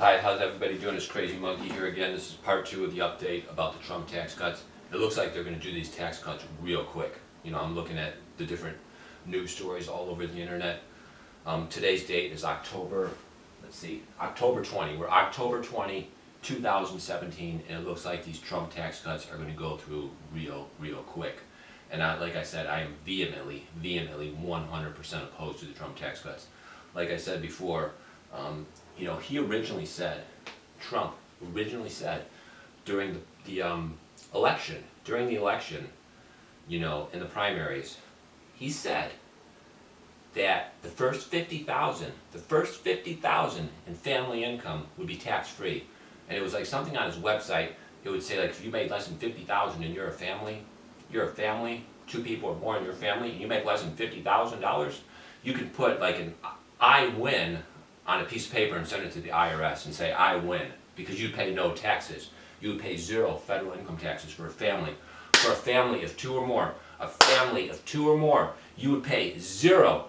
Hi, how's everybody doing? It's Crazy Monkey here again. This is part 2 of the update about the Trump tax cuts. It looks like they're going to do these tax cuts real quick. You know, I'm looking at the different news stories all over the internet. Today's date is October 20. We're October 20, 2017, and it looks like these Trump tax cuts are going to go through real quick. And like I said, I am vehemently 100% opposed to the Trump tax cuts. Like I said before, you know, Trump originally said during the election, you know, in the primaries, he said that the first 50,000 in family income would be tax-free. And it was like something on his website, it would say like if you made less than 50,000 and you're a family, 2 people or more in your family, and you make less than $50,000, you can put like an I win on a piece of paper and send it to the IRS and say, I win, because you pay no taxes. You would pay 0 federal income taxes for a family. For a family of 2 or more, you would pay zero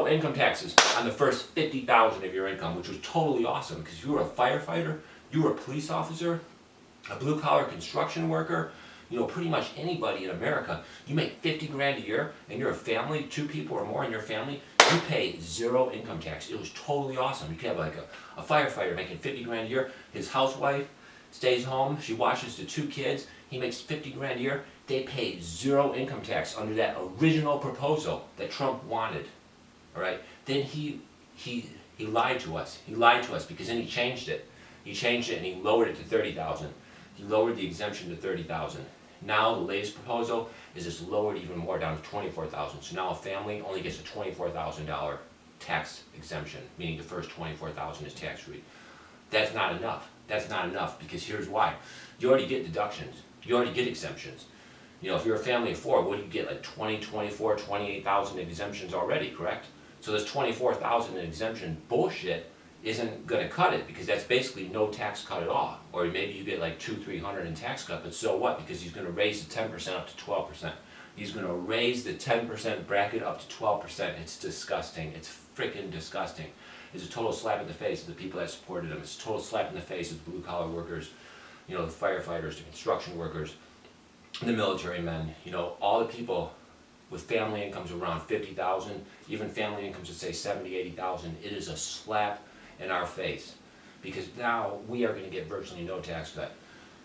income taxes on the first 50,000 of your income, which was totally awesome, because if you were a firefighter, you were a police officer, a blue-collar construction worker, you know, pretty much anybody in America, you make 50 grand a year, and you're a family, 2 people or more in your family, you pay 0 income tax. It was totally awesome. You could have like a firefighter making 50 grand a year, his housewife stays home, she watches the 2 kids, he makes 50 grand a year, they pay 0 income tax under that original proposal that Trump wanted, all right? Then he lied to us. He lied to us because then he changed it. He changed it and he lowered it to 30,000. He lowered the exemption to 30,000. Now the latest proposal is just lowered even more down to 24,000. So now a family only gets a $24,000 tax exemption, meaning the first 24,000 is tax-free. That's not enough. That's not enough, because here's why. You already get deductions. You already get exemptions. You know, if you're a family of 4, what do you get? Like 20, 24, 28,000 exemptions already, correct? So this 24,000 exemption bullshit isn't going to cut it, because that's basically no tax cut at all. Or maybe you get like 200-300 in tax cut, but so what? Because he's going to raise the 10% up to 12%. He's going to raise the 10% bracket up to 12%. It's disgusting. It's freaking disgusting. It's a total slap in the face of the people that supported him. It's a total slap in the face of the blue-collar workers, you know, the firefighters, the construction workers, the military men, you know, all the people with family incomes around 50,000, even family incomes that say 70, 80,000. It is a slap in our face, because now we are going to get virtually no tax cut.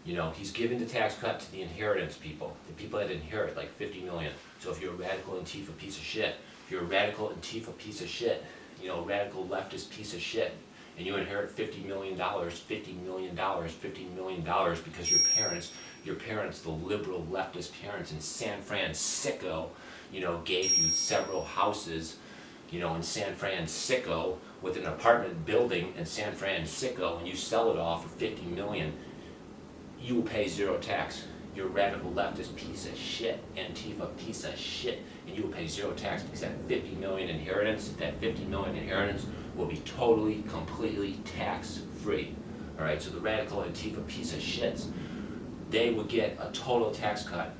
You know, he's giving the tax cut to the inheritance people, the people that inherit like 50 million. So if you're a radical antifa piece of shit, you know, radical leftist piece of shit, and you inherit $50 million because your parents, the liberal leftist parents in San Francisco, you know, gave you several houses, you know, in San Francisco, with an apartment building in San Francisco, and you sell it off for 50 million, you will pay 0 tax. You're a radical leftist piece of shit, antifa piece of shit, and you will pay 0 tax, because that 50 million inheritance will be totally, completely tax-free. All right, so the radical antifa piece of shits, they will get a total tax cut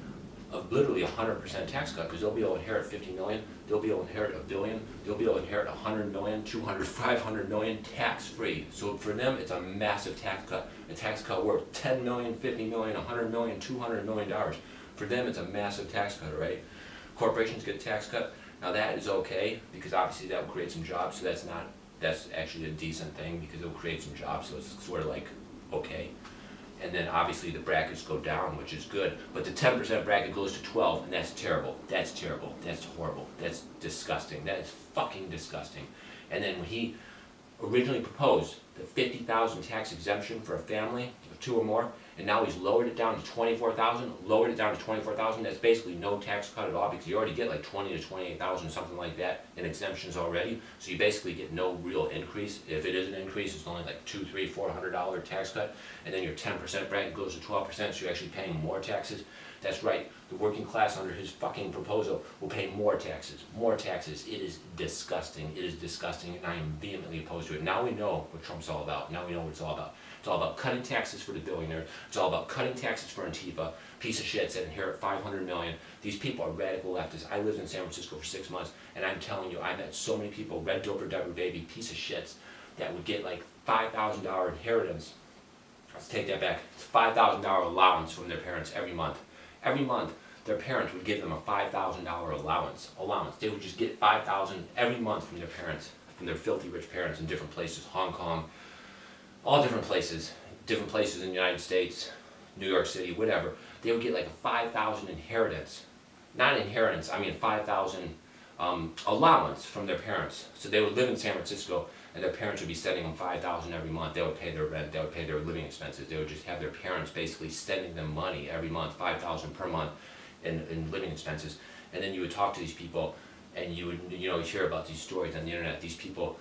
of literally 100% tax cut, because they'll be able to inherit 50 million, they'll be able to inherit $1 billion, they'll be able to inherit 100 million, 200, 500 million tax-free. So for them, it's a massive tax cut. A tax cut worth 10 million, 50 million, 100 million, 200 million dollars. For them, it's a massive tax cut, right? Corporations get a tax cut. Now that is okay, because obviously that will create some jobs, so that's actually a decent thing, because it will create some jobs, so it's sort of like okay. And then obviously the brackets go down, which is good, but the 10% bracket goes to 12, and that's terrible. That's terrible. That's horrible. That's disgusting. That is fucking disgusting. And then when he originally proposed the 50,000 tax exemption for a family of 2 or more, and now he's lowered it down to 24,000, that's basically no tax cut at all, because you already get like 20 to 28,000, something like that, in exemptions already. So you basically get no real increase. If it is an increase, it's only like $200, $300, $400 tax cut, and then your 10% bracket goes to 12%, so you're actually paying more taxes. That's right, the working class under his fucking proposal will pay more taxes. More taxes. It is disgusting. It is disgusting, and I am vehemently opposed to it. Now we know what Trump's all about. Now we know what it's all about. It's all about cutting taxes for the billionaires. It's all about cutting taxes for Antifa, piece of shits that inherit 500 million. These people are radical leftists. I lived in San Francisco for 6 months, and I'm telling you, I met so many people, red doper, diaper baby, piece of shits, that would get like $5,000 inheritance. Let's take that back. It's $5,000 allowance from their parents every month. Every month, their parents would give them a $5,000 allowance. They would just get $5,000 every month from their parents, from their filthy rich parents in different places, Hong Kong, all different places in the United States, New York City, whatever. They would get like a $5,000 inheritance. Not inheritance, I mean $5,000 allowance from their parents. So they would live in San Francisco, and their parents would be sending them $5,000 every month. They would pay their rent, they would pay their living expenses. They would just have their parents basically sending them money every month, $5,000 per month in living expenses. And then you would talk to these people, and you would hear about these stories on the internet. These people,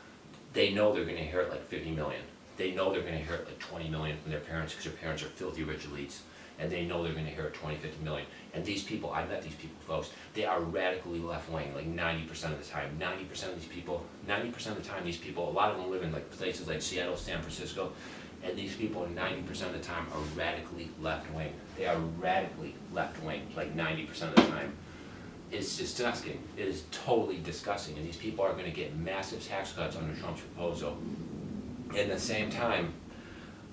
they know they're going to inherit like 50 million. They know they're going to inherit like 20 million from their parents because their parents are filthy rich elites. And they know they're going to inherit 20, 50 million. And these people, I met these people, folks, they are radically left-wing, like 90% of the time. 90% of these people, 90% of the time, these people, a lot of them live in like places like Seattle, San Francisco, and these people 90% of the time are radically left-wing. They are radically left-wing, like 90% of the time. It's disgusting. It is totally disgusting. And these people are going to get massive tax cuts under Trump's proposal. At the same time,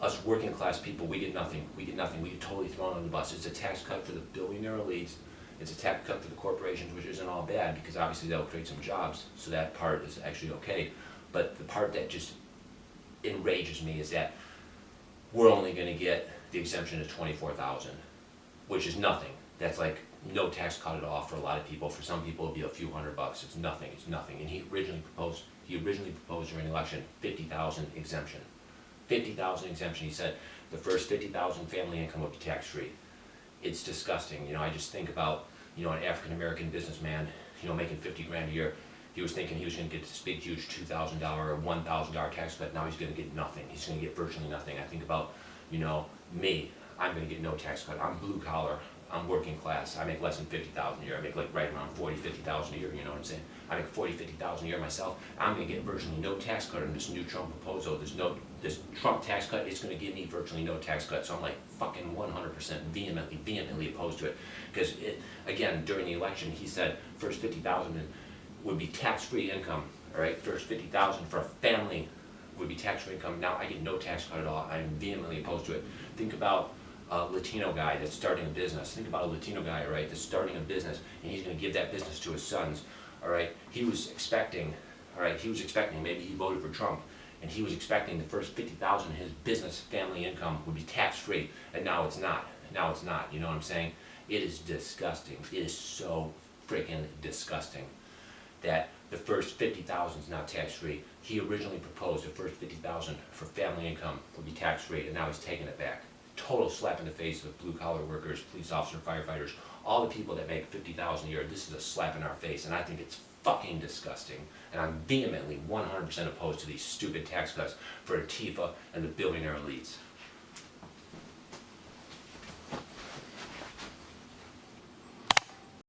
us working class people, we get nothing. We get totally thrown on the bus. It's a tax cut for the billionaire elites. It's a tax cut for the corporations, which isn't all bad because obviously they'll create some jobs. So that part is actually okay. But the part that just enrages me is that we're only going to get the exemption of $24,000, which is nothing. That's like no tax cut at all for a lot of people. For some people, it'll be a few $100. It's nothing. And he originally proposed during the election $50,000 exemption. $50,000 exemption. He said the first $50,000 family income would be tax-free. It's disgusting. I just think about, an African-American businessman, making 50 grand a year. He was thinking he was going to get this big, huge $2,000 or $1,000 tax cut. Now he's going to get nothing. He's going to get virtually nothing. I think about, me. I'm going to get no tax cut. I'm blue collar. I'm working class. I make less than $50,000 a year. I make like right around $40,000, $50,000 a year. You know what I'm saying? I make $40,000, $50,000 a year myself. I'm going to get virtually no tax cut in this new Trump proposal. This Trump tax cut is going to give me virtually no tax cut. So I'm like fucking 100% vehemently opposed to it. Because again, during the election, he said first $50,000 would be tax-free income. All right, first $50,000 for a family would be tax-free income. Now I get no tax cut at all. I'm vehemently opposed to it. Think about a Latino guy that's starting a business. Think about a Latino guy, right, that's starting a business, and he's going to give that business to his sons. All right, he was expecting, maybe he voted for Trump, and he was expecting the first $50,000 in his business family income would be tax-free, and now it's not. You know what I'm saying? It is disgusting. It is so freaking disgusting that the first $50,000 is not tax-free. He originally proposed the first $50,000 for family income would be tax-free, and now he's taking it back. Total slap in the face of blue-collar workers, police officers, firefighters, all the people that make $50,000 a year. This is a slap in our face, and I think it's fucking disgusting. And I'm vehemently 100% opposed to these stupid tax cuts for Antifa and the billionaire elites.